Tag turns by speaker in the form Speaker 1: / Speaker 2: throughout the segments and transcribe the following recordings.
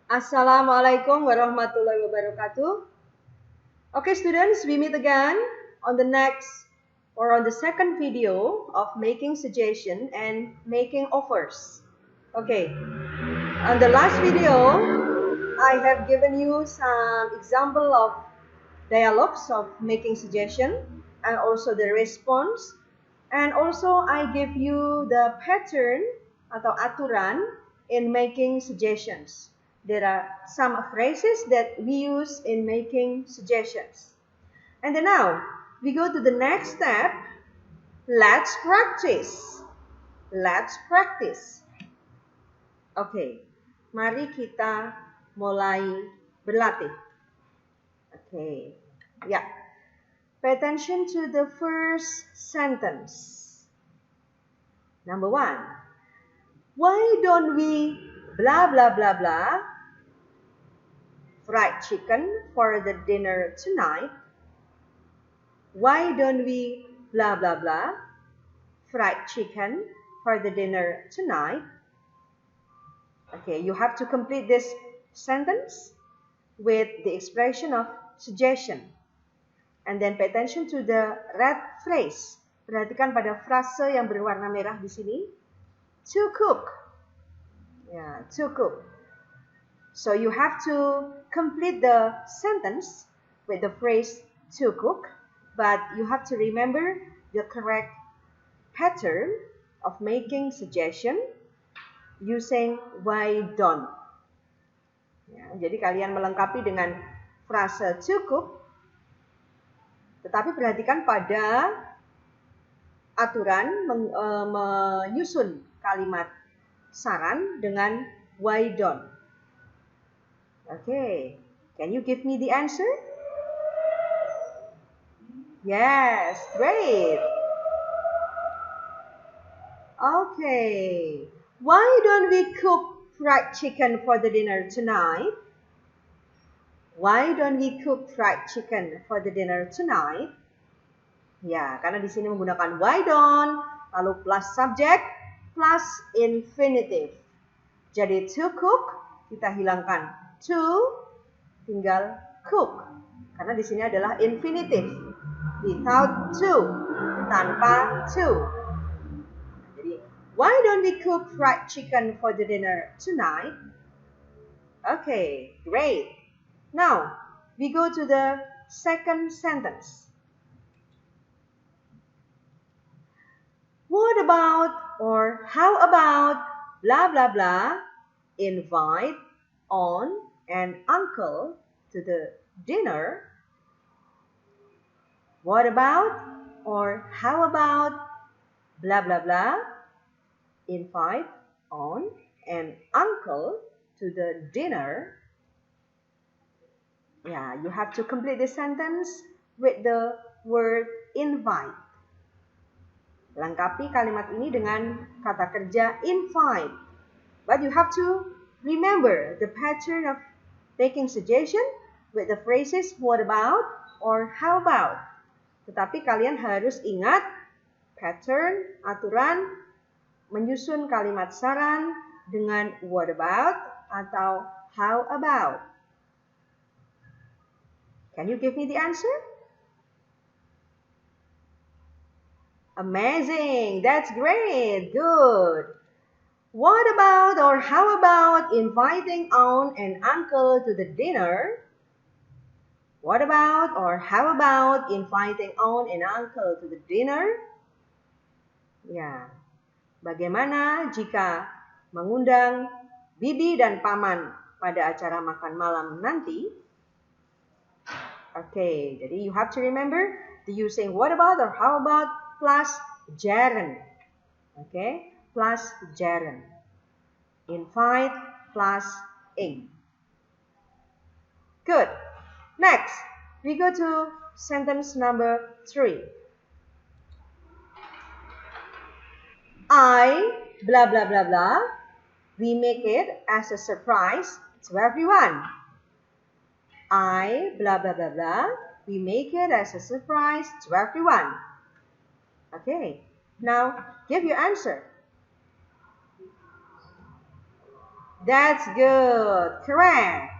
Speaker 1: Assalamualaikum warahmatullahi wabarakatuh. Okay, students, we meet again on the second video of making suggestion and making offers. Okay, on the last video, I have given you some example of dialogues of making suggestion and also the response, and also I give you the pattern atau aturan in making suggestions. There are some phrases that we use in making suggestions. And then now, we go to the next step. Let's practice. Let's practice. Okay, mari kita mulai berlatih. Okay, yeah. Pay attention to the first sentence. Number 1. Why don't we blah blah blah blah fried chicken for the dinner tonight? Why don't we blah blah blah fried chicken for the dinner tonight? Okay, you have to complete this sentence with the expression of suggestion. And then pay attention to the red phrase. Perhatikan pada frase yang berwarna merah di sini. To cook. Yeah, to cook. So you have to complete the sentence with the phrase to cook, but you have to remember the correct pattern of making suggestion using why don't. Ya, jadi kalian melengkapi dengan frase to cook, tetapi perhatikan pada aturan menyusun kalimat saran dengan why don't. Okay, can you give me the answer? Yes, great. Okay, why don't we cook fried chicken for the dinner tonight? Why don't we cook fried chicken for the dinner tonight? Ya, karena di sini menggunakan why don't, lalu plus subject, plus infinitive. Jadi to cook, kita hilangkan to, tinggal cook. Karena di sini adalah infinitive, without to, tanpa to. Jadi, why don't we cook fried chicken for the dinner tonight? Okay, great. Now, we go to the second sentence. What about or how about blah blah blah invite on an uncle to the dinner? What about or how about blah blah blah invite on an uncle to the dinner? Yeah, you have to complete the sentence with the word invite. Lengkapi kalimat ini dengan kata kerja invite. But you have to remember the pattern of making suggestion with the phrases what about or how about. Tetapi kalian harus ingat pattern, aturan, menyusun kalimat saran dengan what about atau how about. Can you give me the answer? Amazing, that's great, good. What about or how about inviting on an uncle to the dinner? What about or how about inviting on an uncle to the dinner? Ya, bagaimana jika mengundang bibi dan paman pada acara makan malam nanti? Okay, jadi you have to remember the using what about or how about plus gerund. Okay, plus gerund. Invite plus ing. Good. Next, we go to sentence number 3. I blah blah blah blah. We make it as a surprise to everyone. I blah blah blah blah. We make it as a surprise to everyone. Okay, now give your answer. That's good. Correct.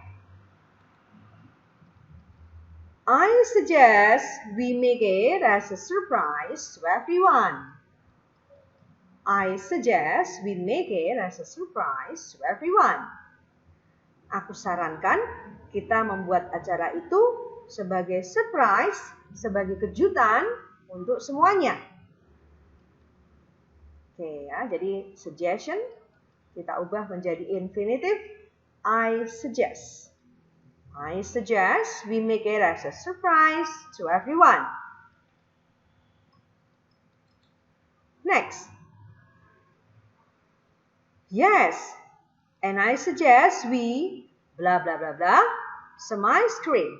Speaker 1: I suggest we make it as a surprise to everyone. I suggest we make it as a surprise to everyone. Aku sarankan kita membuat acara itu sebagai surprise, sebagai kejutan untuk semuanya. Oke ya, jadi suggestion kita ubah menjadi infinitive. I suggest. I suggest we make it as a surprise to everyone. Next. Yes, and I suggest we blah blah blah blah some ice cream.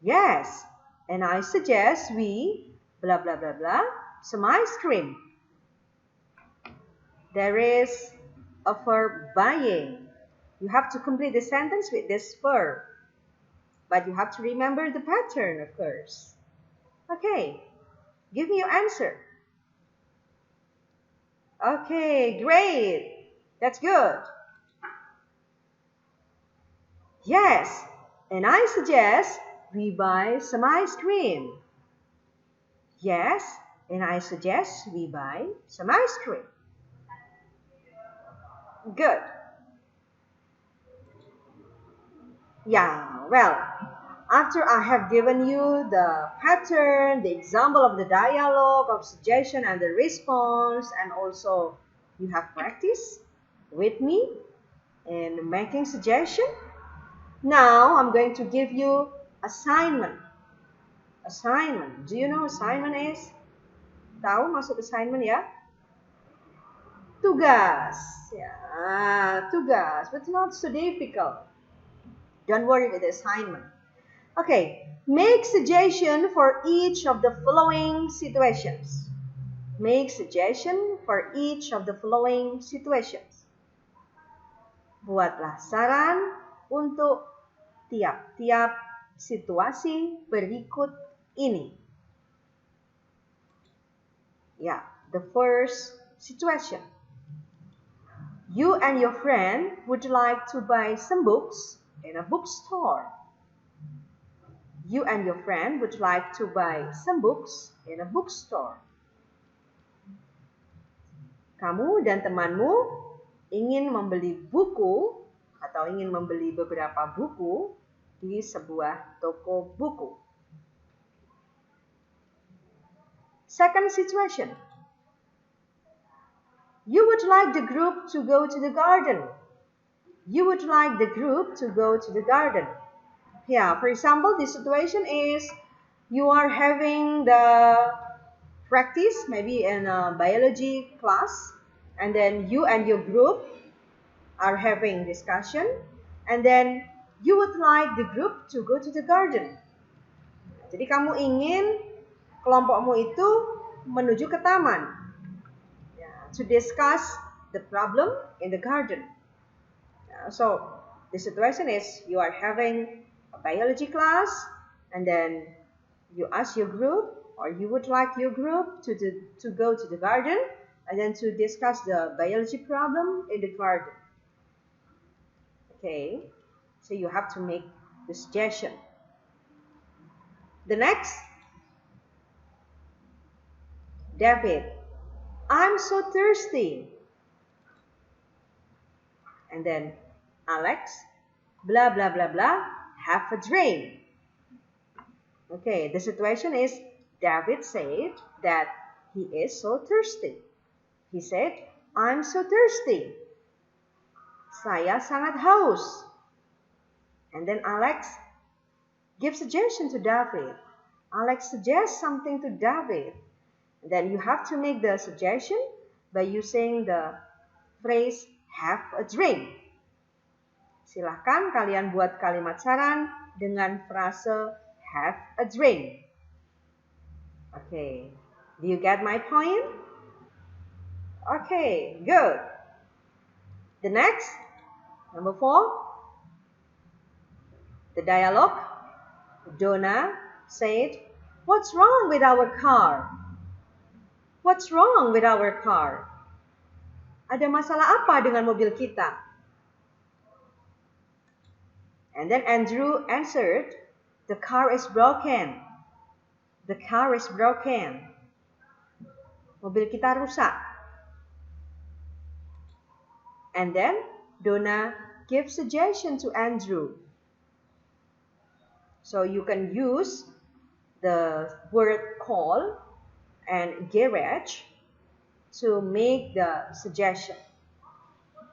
Speaker 1: Yes, and I suggest we blah blah blah blah some ice cream. There is a verb buying. You have to complete the sentence with this verb. But you have to remember the pattern, of course. Okay, give me your answer. Okay, great. That's good. Yes, and I suggest we buy some ice cream. Yes, and I suggest we buy some ice cream. Good. Yeah, well, after I have given you the pattern, the example of the dialogue, of suggestion and the response, and also you have practiced with me in making suggestion. Now I'm going to give you assignment. Assignment. Do you know assignment is? Tahu maksud assignment ya? Tugas. Yeah, tugas. But it's not so difficult. Don't worry with the assignment. Okay, make suggestion for each of the following situations. Make suggestion for each of the following situations. Buatlah saran untuk tiap-tiap situasi berikut ini. Yeah, the first situation. You and your friend would like to buy some books in a bookstore. You and your friend would like to buy some books in a bookstore. Kamu dan temanmu ingin membeli buku atau ingin membeli beberapa buku di sebuah toko buku. Second situation. You would like the group to go to the garden. You would like the group to go to the garden. Yeah, for example, this situation is you are having the practice, maybe in a biology class, and then you and your group are having discussion, and then you would like the group to go to the garden. Jadi kamu ingin kelompokmu itu menuju ke taman, to discuss the problem in the garden. So the situation is you are having a biology class, and then you ask your group, or you would like your group to go to the garden and then to discuss the biology problem in the garden. Okay, so you have to make the suggestion. The next, David, I'm so thirsty. And then Alex, blah, blah, blah, blah, have a drink. Okay, the situation is David said that he is so thirsty. He said, I'm so thirsty. Saya sangat haus. And then Alex gives suggestion to David. Alex suggests something to David. Then you have to make the suggestion by using the phrase have a drink. Silahkan kalian buat kalimat saran dengan frase have a drink. Okay, do you get my point? Okay, good. The next, number 4, the dialogue. Donna said, what's wrong with our car? What's wrong with our car? Ada masalah apa dengan mobil kita? And then Andrew answered, the car is broken. The car is broken. Mobil kita rusak. And then Donna gives suggestion to Andrew. So you can use the word call and garage to make the suggestion.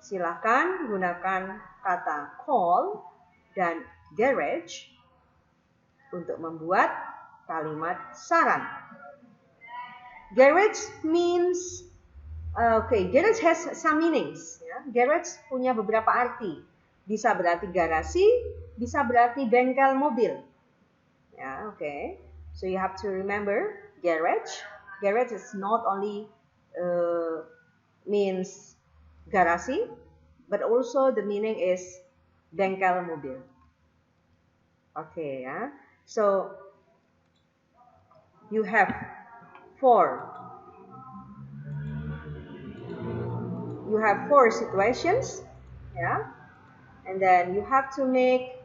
Speaker 1: Silakan gunakan kata call dan garage untuk membuat kalimat saran. Garage means, garage has some meanings. Ya. Garage punya beberapa arti. Bisa berarti garasi, bisa berarti bengkel mobil. Ya, So you have to remember garage. Garage is not only means garasi, but also the meaning is bengkel mobil. Ya. So you have four situations, yeah, and then you have to make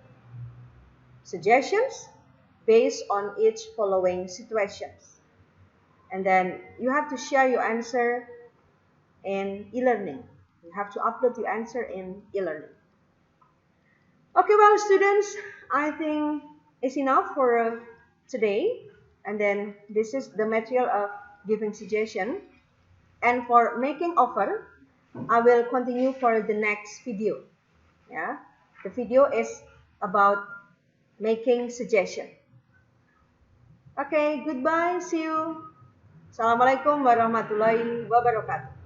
Speaker 1: suggestions based on each following situations, and then you have to share your answer in e-learning. You have to upload your answer in e-learning. Okay, well, students, I think it's enough for today, and then this is the material of giving suggestion. And for making offer, I will continue for the next video. Yeah, the video is about making suggestion. Okay, goodbye. See you. Assalamualaikum warahmatullahi wabarakatuh.